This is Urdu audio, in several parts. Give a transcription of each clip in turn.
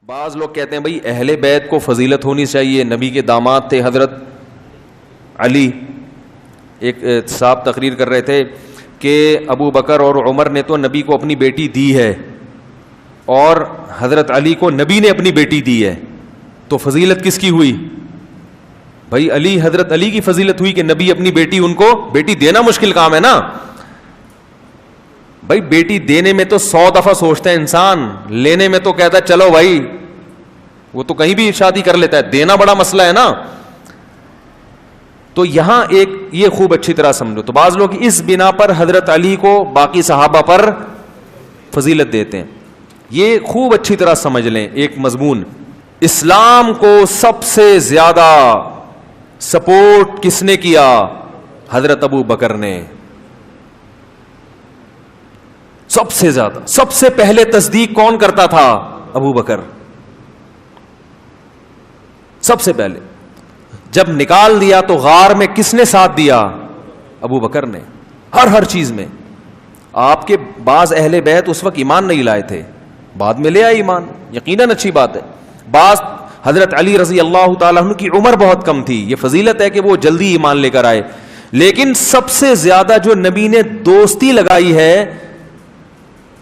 بعض لوگ کہتے ہیں بھائی اہل بیت کو فضیلت ہونی چاہیے، نبی کے داماد تھے حضرت علی. ایک صاحب تقریر کر رہے تھے کہ ابو بکر اور عمر نے تو نبی کو اپنی بیٹی دی ہے اور حضرت علی کو نبی نے اپنی بیٹی دی ہے، تو فضیلت کس کی ہوئی؟ بھائی علی، حضرت علی کی فضیلت ہوئی کہ نبی اپنی بیٹی، ان کو بیٹی دینا مشکل کام ہے نا بھائی. بیٹی دینے میں تو 100 دفعہ سوچتا ہے انسان، لینے میں تو کہتا ہے چلو بھائی، وہ تو کہیں بھی شادی کر لیتا ہے، دینا بڑا مسئلہ ہے نا. تو یہاں ایک یہ خوب اچھی طرح سمجھو. تو بعض لوگ اس بنا پر حضرت علی کو باقی صحابہ پر فضیلت دیتے ہیں. یہ خوب اچھی طرح سمجھ لیں ایک مضمون، اسلام کو سب سے زیادہ سپورٹ کس نے کیا؟ حضرت ابو بکر نے. سب سے زیادہ، سب سے پہلے تصدیق کون کرتا تھا؟ ابو بکر. سب سے پہلے جب نکال دیا تو غار میں کس نے ساتھ دیا؟ ابو بکر نے. ہر چیز میں. آپ کے بعض اہل بیت اس وقت ایمان نہیں لائے تھے، بعد میں لے آئے ایمان، یقیناً اچھی بات ہے. بعض حضرت علی رضی اللہ تعالیٰ عنہ کی عمر بہت کم تھی، یہ فضیلت ہے کہ وہ جلدی ایمان لے کر آئے. لیکن سب سے زیادہ جو نبی نے دوستی لگائی ہے،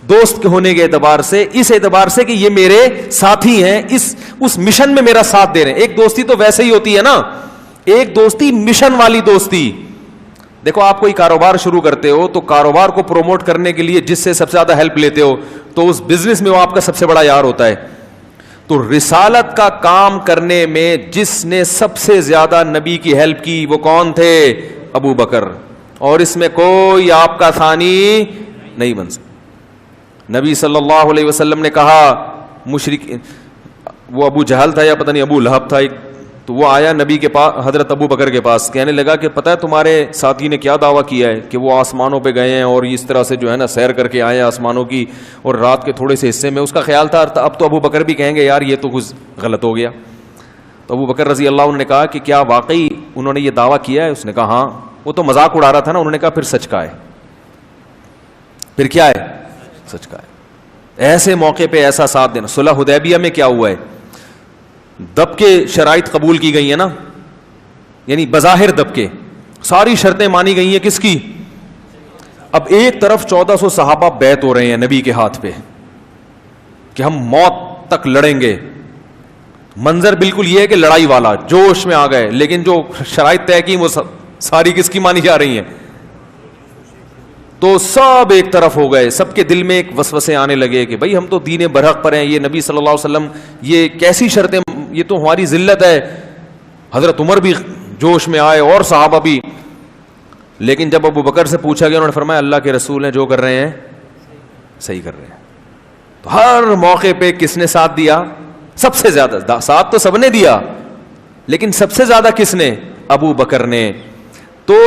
دوست ہونے کے اعتبار سے، اس اعتبار سے کہ یہ میرے ساتھی ہیں، اس مشن میں میرا ساتھ دے رہے ہیں. ایک دوستی تو ویسے ہی ہوتی ہے نا، ایک دوستی مشن والی دوستی. دیکھو آپ کوئی کاروبار شروع کرتے ہو تو کاروبار کو پروموٹ کرنے کے لیے جس سے سب سے زیادہ ہیلپ لیتے ہو تو اس بزنس میں وہ آپ کا سب سے بڑا یار ہوتا ہے. تو رسالت کا کام کرنے میں جس نے سب سے زیادہ نبی کی ہیلپ کی وہ کون تھے؟ ابو بکر. اور اس میں کوئی آپ کا ثانی نہیں بن سکتا. نبی صلی اللہ علیہ وسلم نے کہا، مشرک وہ ابو جہل تھا یا پتہ نہیں ابو لہب تھا، تو وہ آیا نبی کے پاس، حضرت ابو بکر کے پاس، کہنے لگا کہ پتہ ہے تمہارے ساتھی نے کیا دعویٰ کیا ہے کہ وہ آسمانوں پہ گئے ہیں اور اس طرح سے جو ہے نا سیر کر کے آئے ہیں آسمانوں کی، اور رات کے تھوڑے سے حصے میں. اس کا خیال تھا اب تو ابو بکر بھی کہیں گے یار یہ تو کچھ غلط ہو گیا. تو ابو بکر رضی اللہ عنہ نے کہا کہ کیا واقعی انہوں نے یہ دعویٰ کیا ہے؟ اس نے کہا ہاں. وہ تو مذاق اڑا رہا تھا نا. انہوں نے کہا پھر سچ کا ہے. پھر کیا ہے؟ سچ کا ہے. ایسے موقع پہ ایسا ساتھ دینا. صلح حدیبیہ میں کیا ہوا ہے؟ دب کے شرائط قبول کی گئی ہیں نا، یعنی بظاہر دب کے ساری شرطیں مانی گئی ہیں. کس کی؟ اب ایک طرف 1400 صحابہ بیعت ہو رہے ہیں نبی کے ہاتھ پہ کہ ہم موت تک لڑیں گے. منظر بالکل یہ ہے کہ لڑائی والا، جوش میں آ گئے. لیکن جو شرائط طے کی وہ ساری کس کی مانی جا رہی ہیں؟ تو سب ایک طرف ہو گئے. سب کے دل میں ایک وسوسے آنے لگے کہ بھائی ہم تو دین برحق پر ہیں، یہ نبی صلی اللہ علیہ وسلم یہ کیسی شرطیں، یہ تو ہماری ذلت ہے. حضرت عمر بھی جوش میں آئے اور صحابہ بھی. لیکن جب ابو بکر سے پوچھا گیا، انہوں نے فرمایا اللہ کے رسول ہیں جو کر رہے ہیں صحیح کر رہے ہیں. تو ہر موقع پہ کس نے ساتھ دیا؟ سب سے زیادہ. ساتھ تو سب نے دیا لیکن سب سے زیادہ کس نے؟ ابو بکر نے. تو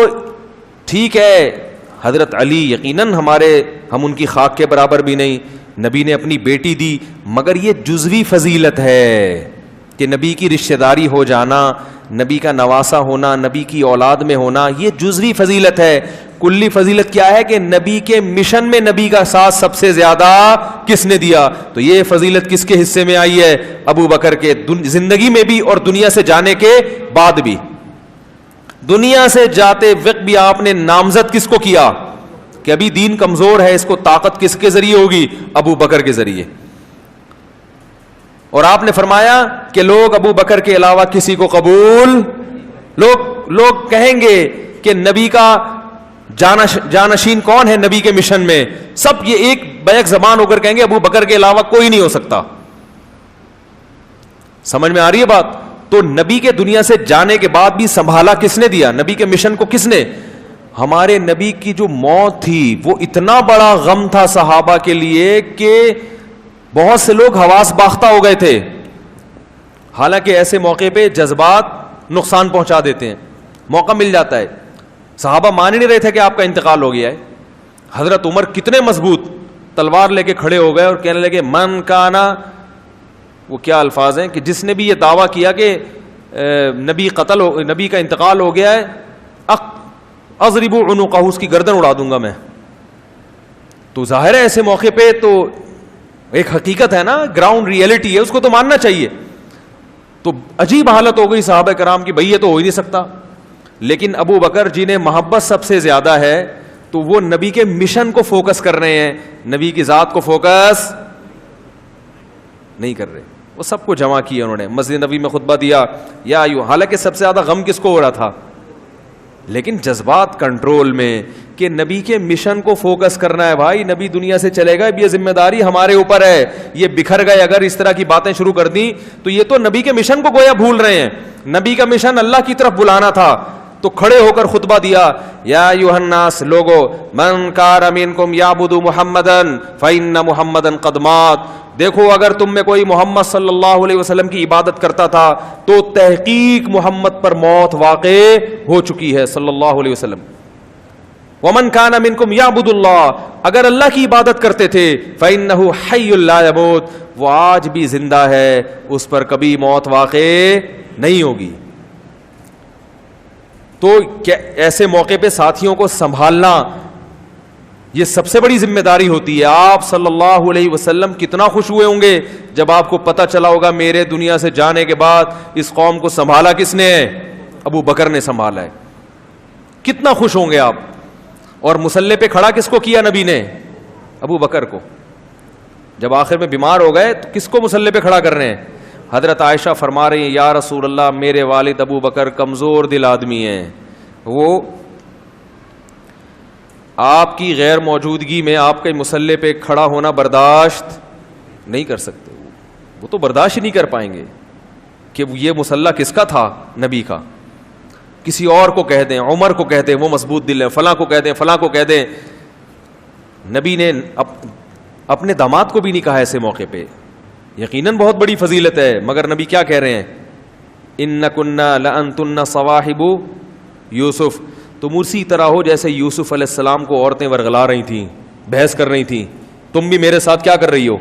ٹھیک ہے حضرت علی یقیناً ہم ان کی خاک کے برابر بھی نہیں، نبی نے اپنی بیٹی دی، مگر یہ جزوی فضیلت ہے کہ نبی کی رشتہ داری ہو جانا، نبی کا نواسا ہونا، نبی کی اولاد میں ہونا، یہ جزوی فضیلت ہے. کلی فضیلت کیا ہے کہ نبی کے مشن میں نبی کا ساتھ سب سے زیادہ کس نے دیا؟ تو یہ فضیلت کس کے حصے میں آئی ہے؟ ابو بکر کے. زندگی میں بھی اور دنیا سے جانے کے بعد بھی. دنیا سے جاتے وقت بھی آپ نے نامزد کس کو کیا کہ ابھی دین کمزور ہے، اس کو طاقت کس کے ذریعے ہوگی؟ ابو بکر کے ذریعے. اور آپ نے فرمایا کہ لوگ ابو بکر کے علاوہ کسی کو قبول، لوگ کہیں گے کہ نبی کا جانشین کون ہے نبی کے مشن میں؟ سب یہ ایک بیک زبان ہو کر کہیں گے ابو بکر کے علاوہ کوئی نہیں ہو سکتا. سمجھ میں آ رہی ہے بات؟ تو نبی کے دنیا سے جانے کے بعد بھی سنبھالا کس نے دیا؟ نبی کے مشن کو کس نے؟ ہمارے نبی کی جو موت تھی وہ اتنا بڑا غم تھا صحابہ کے لیے کہ بہت سے لوگ حواس باختہ ہو گئے تھے. حالانکہ ایسے موقع پہ جذبات نقصان پہنچا دیتے ہیں. موقع مل جاتا ہے. صحابہ مان ہی نہیں رہے تھے کہ آپ کا انتقال ہو گیا ہے. حضرت عمر کتنے مضبوط تلوار لے کے کھڑے ہو گئے اور کہنے لگے من کانا، وہ کیا الفاظ ہیں کہ جس نے بھی یہ دعویٰ کیا کہ نبی کا انتقال ہو گیا ہے، اضرب عنقہ، اس کی گردن اڑا دوں گا میں. تو ظاہر ہے ایسے موقع پہ تو ایک حقیقت ہے نا, گراؤنڈ ریئلٹی ہے, اس کو تو ماننا چاہیے. تو عجیب حالت ہو گئی صحابہ کرام کی, بھائی یہ تو ہو ہی نہیں سکتا. لیکن ابو بکر جنہیں محبت سب سے زیادہ ہے تو وہ نبی کے مشن کو فوکس کر رہے ہیں, نبی کی ذات کو فوکس نہیں کر رہے. وہ سب کو جمع کیا انہوں نے, مسجد نبی میں خطبہ دیا, یا حالانکہ سب سے زیادہ غم کس کو ہو رہا تھا, لیکن جذبات کنٹرول میں, کہ نبی کے مشن کو فوکس کرنا ہے. بھائی نبی دنیا سے چلے گئے, اب یہ ذمہ داری ہمارے اوپر ہے. یہ بکھر گئے, اگر اس طرح کی باتیں شروع کر دیں تو یہ تو نبی کے مشن کو گویا بھول رہے ہیں. نبی کا مشن اللہ کی طرف بلانا تھا. تو کھڑے ہو کر خطبہ دیا, یا ایھا الناس, لوگو, من کان منکم یعبد محمدا فإن محمدا قد مات. دیکھو اگر تم میں کوئی محمد صلی اللہ علیہ وسلم کی عبادت کرتا تھا تو تحقیق محمد پر موت واقع ہو چکی ہے صلی اللہ علیہ وسلم. ومن کان منکم یعبد اللہ, اگر اللہ کی عبادت کرتے تھے, فإنہ حی لا یموت, وہ آج بھی زندہ ہے, اس پر کبھی موت واقع نہیں ہوگی. تو کیا ایسے موقع پہ ساتھیوں کو سنبھالنا یہ سب سے بڑی ذمہ داری ہوتی ہے. آپ صلی اللہ علیہ وسلم کتنا خوش ہوئے ہوں گے جب آپ کو پتہ چلا ہوگا میرے دنیا سے جانے کے بعد اس قوم کو سنبھالا کس نے ہے, ابو بکر نے سنبھالا ہے. کتنا خوش ہوں گے آپ. اور مصلی پہ کھڑا کس کو کیا نبی نے, ابو بکر کو. جب آخر میں بیمار ہو گئے تو کس کو مصلی پہ کھڑا کر رہے ہیں, حضرت عائشہ فرما رہی ہیں, یا رسول اللہ میرے والد ابو بکر کمزور دل آدمی ہیں, وہ آپ کی غیر موجودگی میں آپ کے مصلی پہ کھڑا ہونا برداشت نہیں کر سکتے. وہ تو برداشت ہی نہیں کر پائیں گے کہ یہ مصلی کس کا تھا, نبی کا. کسی اور کو کہہ دیں, عمر کو کہہ دیں, وہ مضبوط دل ہے, فلاں کو کہہ دیں, فلاں کو کہہ دیں. نبی نے اپنے داماد کو بھی نہیں کہا ایسے موقع پہ. یقیناً بہت بڑی فضیلت ہے, مگر نبی کیا کہہ رہے ہیں, انکن لانتن صواحب یوسف, تم اسی طرح ہو جیسے یوسف علیہ السلام کو عورتیں ورغلا رہی تھیں, بحث کر رہی تھیں, تم بھی میرے ساتھ کیا کر رہی ہو,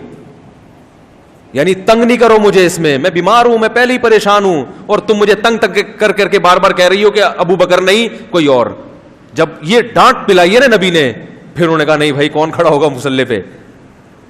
یعنی تنگ نہیں کرو مجھے, اس میں بیمار ہوں, میں پہلے ہی پریشان ہوں, اور تم مجھے تنگ کر کر کے بار بار کہہ رہی ہو کہ ابو بکر نہیں کوئی اور. جب یہ ڈانٹ پلائی ہے نا نبی نے, پھر انہوں نے کہا نہیں بھائی کون کھڑا ہوگا مصلی پہ.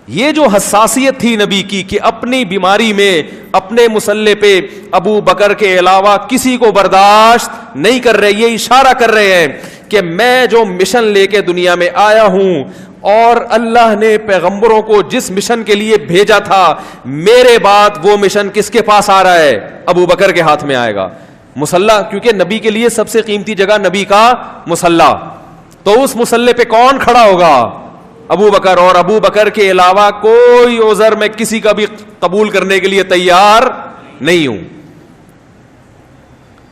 یہ جو حساسیت تھی نبی کی کہ اپنی بیماری میں اپنے مصلی پہ ابو بکر کے علاوہ کسی کو برداشت نہیں کر رہے, یہ اشارہ کر رہے ہیں کہ میں جو مشن لے کے دنیا میں آیا ہوں اور اللہ نے پیغمبروں کو جس مشن کے لیے بھیجا تھا, میرے بعد وہ مشن کس کے پاس آ رہا ہے, ابو بکر کے ہاتھ میں آئے گا. مصلی, کیونکہ نبی کے لیے سب سے قیمتی جگہ نبی کا مصلی, تو اس مصلی پہ کون کھڑا ہوگا, ابو بکر. اور ابو بکر کے علاوہ کوئی عذر میں کسی کا بھی قبول کرنے کے لیے تیار نہیں ہوں.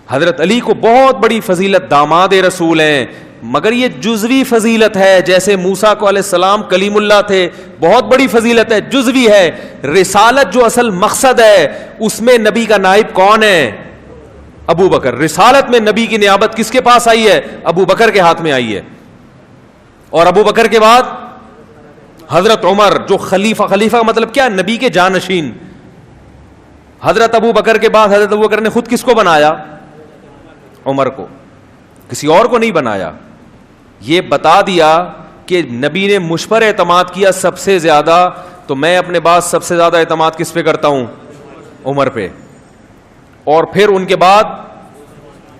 حضرت علی کو بہت بڑی فضیلت, داماد رسول ہیں, مگر یہ جزوی فضیلت ہے. جیسے موسیٰ کو علیہ السلام کلیم اللہ تھے, بہت بڑی فضیلت ہے, جزوی ہے. رسالت جو اصل مقصد ہے اس میں نبی کا نائب کون ہے, ابو بکر. رسالت میں نبی کی نیابت کس کے پاس آئی ہے, ابو بکر کے ہاتھ میں آئی ہے. اور ابو بکر کے بعد حضرت عمر, جو خلیفہ کا مطلب کیا, نبی کے جانشین. حضرت ابو بکر کے بعد حضرت ابو بکر نے خود کس کو بنایا, عمر کو, کسی اور کو نہیں بنایا. یہ بتا دیا کہ نبی نے مجھ پر اعتماد کیا سب سے زیادہ, تو میں اپنے بعد سب سے زیادہ اعتماد کس پہ کرتا ہوں, عمر پہ. اور پھر ان کے بعد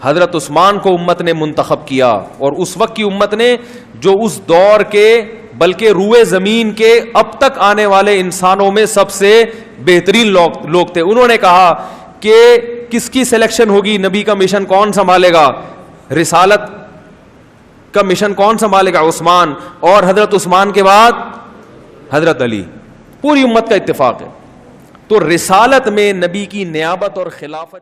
حضرت عثمان کو امت نے منتخب کیا, اور اس وقت کی امت نے جو اس دور کے بلکہ روئے زمین کے اب تک آنے والے انسانوں میں سب سے بہترین لوگ تھے. انہوں نے کہا کہ کس کی سلیکشن ہوگی, نبی کا مشن کون سنبھالے گا, رسالت کا مشن کون سنبھالے گا, عثمان. اور حضرت عثمان کے بعد حضرت علی. پوری امت کا اتفاق ہے. تو رسالت میں نبی کی نیابت اور خلافت